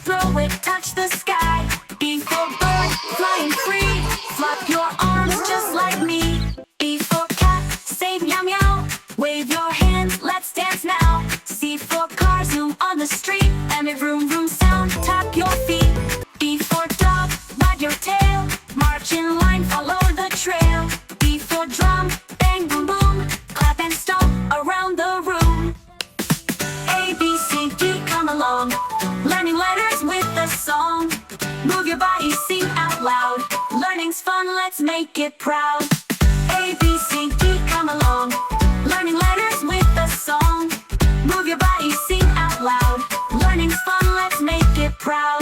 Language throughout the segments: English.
throw it, touch the sky. B for bird, flying free. Flop your arms just like me. B for cat, say meow meow. Wave your hands, let's dance now. C for car, zoom on the street. M a vroom vroom sound, tap your feet. D for dog, wag your tail. March in line, follow the trail. D for drum, bang boom boom. Clap and stomp around the room. A, B, C, D, come along. Learning letters with a song. Move your body, sing out loud. Learning's fun, let's make it proud. A, B, C, D, come along. Learning letters with a song. Move your body, sing out loud. Learning's fun, let's make it proud.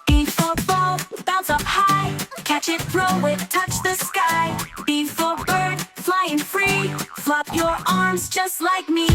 B for ball, bounce up high. Catch it, throw it, touch the sky. B for bird, flying free. Flop your arms just like me.